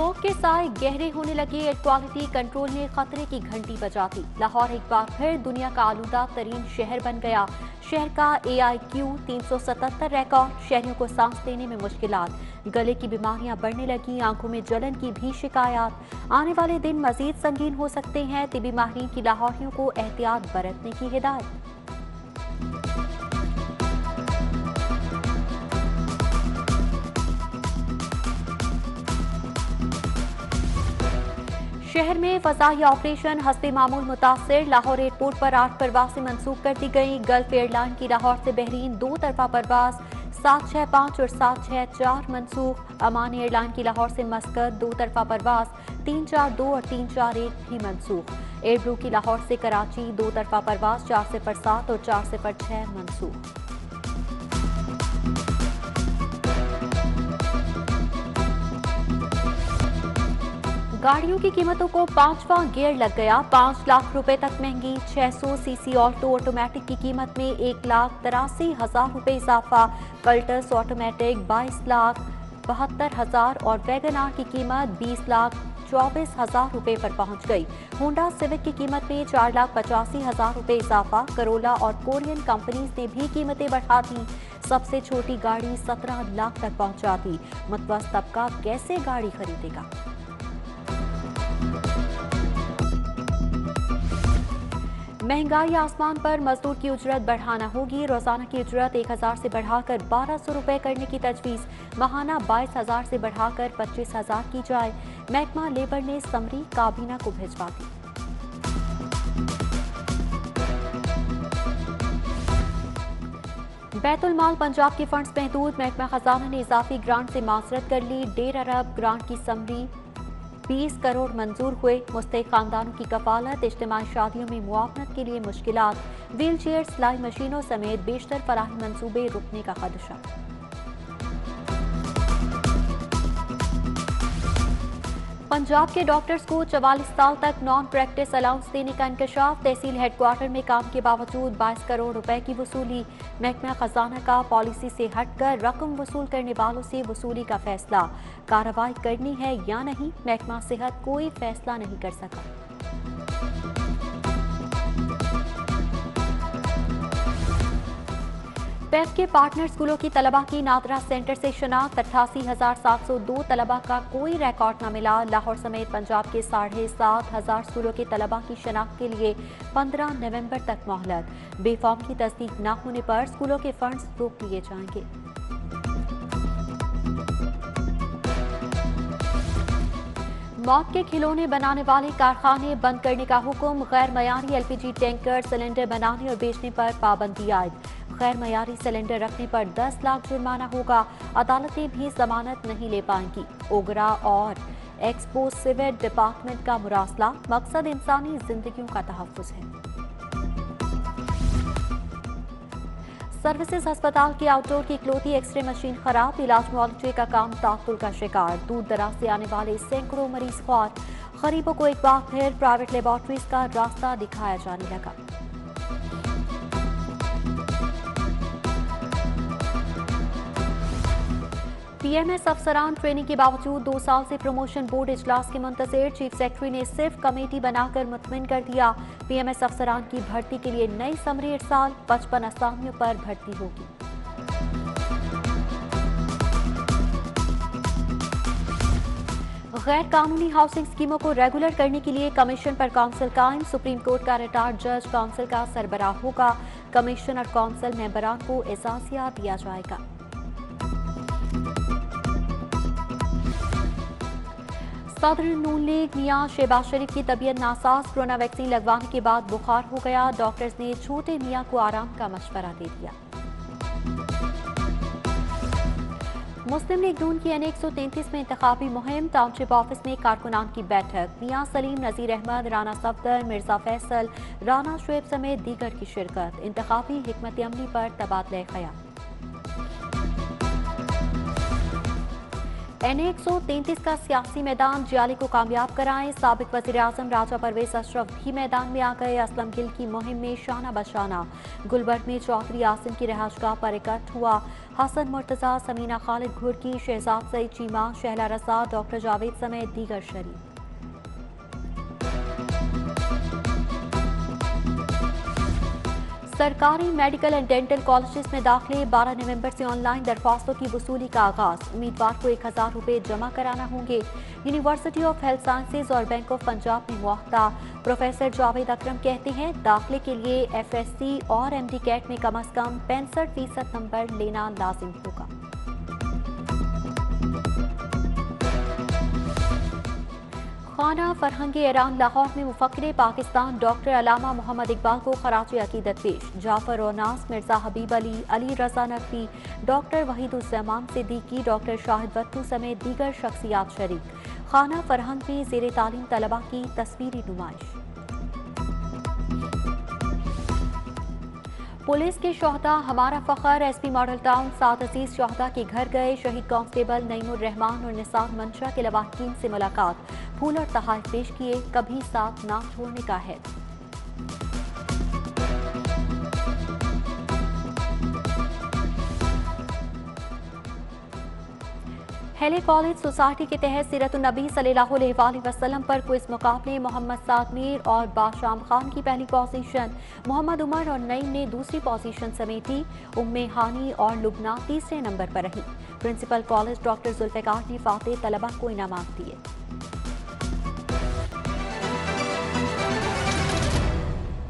Smoke के साए गहरे होने लगे। एयर क्वालिटी कंट्रोल ने खतरे की घंटी बजा दी। लाहौर एक बार फिर दुनिया का आलूदा तरीन शहर बन गया। शहर का AIQ 377 रिकॉर्ड। शहरियों को सांस लेने में मुश्किलात, गले की बीमारियां बढ़ने लगी, आंखों में जलन की भी शिकायत। आने वाले दिन मजीद संगीन हो सकते हैं। तिबी माहिरीन की लाहौरियों को एहतियात बरतने की हिदायत। शहर में फजाई ऑपरेशन हस्बे मामूल मुतासिर। लाहौर एयरपोर्ट पर 8 परवासें मंसूख कर दी गई। गल्फ एयरलाइन की लाहौर से बहरीन 2 तरफा परवास 765 और 764 मंसूख। अमान एयरलाइन की लाहौर से मस्कत 2 तरफा परवास 342 और 341 भी मंसूख। एयर ब्लू की लाहौर से कराची 2 तरफा परवास 407 और 406 मंसूख। गाड़ियों की कीमतों को 5वां गियर लग गया। 5 लाख रुपए तक महंगी। 600 सीसी ऑल्टो ऑटोमेटिक की कीमत में 1,83,000 रुपए इजाफा। कल्टस ऑटोमेटिक 22,72,000 और वैगन आर की कीमत 20,24,000 रुपए पर पहुंच गई। होंडा सिविक की कीमत में 4,85,000 रुपए इजाफा। करोला और कोरियन कंपनीज ने भी कीमतें बढ़ा दी। सबसे छोटी गाड़ी 17 लाख तक पहुंचा दी। मुतवस्सित तबका कैसे गाड़ी खरीदेगा? महंगाई आसमान पर, मजदूर की उजरत बढ़ाना होगी। रोजाना की उजरत 1,000 से बढ़ाकर 1,200 रुपए करने की तजवीज़। माहाना 22,000 से बढ़ाकर 25,000 की जाए। महकमा लेबर ने समरी काबीना को भिजवा दी। बैतुल माल पंजाब के फंड्स महदूद। महकमा खजाना ने इजाफी ग्रांट से माजरत कर ली। 1.5 अरब ग्रांट की समरी 20 करोड़ मंजूर हुए। मुस्तहिक खानदानों की कफालत, इज्तिमाई शादियों में मुआवनत के लिए मुश्किलात, व्हील चेयर, सिलाई मशीनों समेत बेशतर फराही मंसूबे रुकने का खदशा। पंजाब के डॉक्टर्स को 44 साल तक नॉन प्रैक्टिस अलाउंस देने का इंकशाफ। तहसील हेडक्वार्टर में काम के बावजूद 22 करोड़ रुपए की वसूली। महकमा खजाना का पॉलिसी से हटकर रकम वसूल करने वालों से वसूली का फैसला। कार्रवाई करनी है या नहीं, महकमा सेहत कोई फैसला नहीं कर सका। पैफ के पार्टनर स्कूलों की तलबा की नादरा सेंटर से शनाख्त। 88,702 तलबा का कोई रिकॉर्ड न मिला। लाहौर समेत पंजाब के 7,500 स्कूलों के तलबा की शनाख्त के लिए 15 नवंबर तक मोहलत। बेफॉर्म की तस्दीक न होने पर स्कूलों के फंड्स रोक लिए जाएंगे। मौत के खिलौने बनाने वाले कारखाने बंद करने का हुक्म। गैर मयारी LPG टैंकर सिलेंडर बनाने और बेचने पर पाबंदी आयद। गैर मयारी सिलेंडर रखने पर 10 लाख जुर्माना होगा। अदालतें भी जमानत नहीं ले पाएंगी। ओगरा और एक्सपो सिविल डिपार्टमेंट का मुरासला। मकसद इंसानी जिंदगियों का तहफ्फुज़ है। सर्विसेज अस्पताल की आउटडोर की इकलौती एक्सरे मशीन खराब। इलाज मुआवजे का काम तातुल का शिकार। दूर दराज से आने वाले सैकड़ों मरीज ख्वार। गरीबों को एक बार फिर प्राइवेट लेबॉर्ट्रीज का रास्ता दिखाया जाने लगा। PMS अफसरान ट्रेनिंग के बावजूद 2 साल से प्रमोशन बोर्ड इजलास के मुंतजिर। चीफ सेक्रेटरी ने सिर्फ कमेटी बनाकर मुतमिन कर दिया। PMS अफसरान की भर्ती के लिए नई समरी इरसाल। 55 असामियों पर भर्ती होगी। गैर कानूनी हाउसिंग स्कीमों को रेगुलर करने के लिए कमीशन पर काउंसिल कायम। सुप्रीम कोर्ट का रिटायर्ड जज काउंसिल का सरबराह होगा। कमीशन और काउंसिल मेंबरान को एजाजिया दिया जाएगा। सदर नून लीग मियां शहबाज शरीफ की तबीयत नासाज। कोरोना वैक्सीन लगवाने के बाद बुखार हो गया। डॉक्टर्स ने छोटे मियां को आराम का मशवरा दे दिया। मुस्लिम लीग नून की N 133 में इंतखाबी मुहिम। टाउनशिप ऑफिस में कारकुनान की बैठक। मियां सलीम, नजीर अहमद, राना सफदर, मिर्जा फैसल, राना शुएब समेत दीगर की शिरकत। इंतखाबी हिकमत अमली पर तबादला ख्याल। NA 133 का सियासी मैदान जियाली को कामयाब कराएं। साबिक वज़ीर-ए-आज़म राजा परवेज अशरफ भी मैदान में आ गए। असलम गिल की मुहिम में शाना बशाना। गुलबर्ग में चौधरी आसिम की रहायशगाह पर इकट्ठ हुआ। हसन मुर्तजा, समीना खालिद घुर्की, शहजाद सईद चीमा, शहला रसा, डॉक्टर जावेद समेत दीगर शरीक। सरकारी मेडिकल एंड डेंटल कॉलेजेस में दाखिले 12 नवंबर से ऑनलाइन दरख्वास्तों की वसूली का आगाज। उम्मीदवार को 1000 रुपये जमा कराना होंगे। यूनिवर्सिटी ऑफ हेल्थ साइंसेज और बैंक ऑफ पंजाब में मुआहदा। प्रोफेसर जावेद अकरम कहते हैं दाखिले के लिए FSC और MD कैट में कम अज कम 65% नंबर लेना लाजिम होगा। खाना फरहंग ईरान लाहौर में मुफक्किर पाकिस्तान डॉक्टर अलामा मोहम्मद इकबाल को खराज अकीदत पेश। जाफर और नास, मिर्जा हबीब अली, अली रजा नकवी, डॉक्टर वहीदुज़्ज़मान सिद्दीकी, डॉक्टर शाहिद वत्तू समेत दीगर शख्सियात शरीक। खाना फरहंग में ज़ेरे तालीम तलबा की तस्वीरी नुमाइश। पुलिस के शोहदा हमारा फखर। SP मॉडल टाउन 7 अजीज शोहदा के घर गए। शहीद कांस्टेबल नईमुर रहमान और निसार मंशा के लवाहिकीन से मुलाकात। फूल और तोहफे पेश किए। कभी साथ ना छोड़ने का है। हेले कॉलेज सोसाइटी के तहत सीरत-उन-नबी सल्लल्लाहु अलैहि वसल्लम पर क्विज मुकाबले। मोहम्मद साद मीर और बाशाम खान की पहली पोजीशन, मोहम्मद उमर और नईम ने दूसरी पोजीशन समेटी। उम्मे हानी और लुबना तीसरे नंबर पर रही। प्रिंसिपल कॉलेज डॉक्टर जुल्फिकार ने फातेह तलबा को इनामात दिए।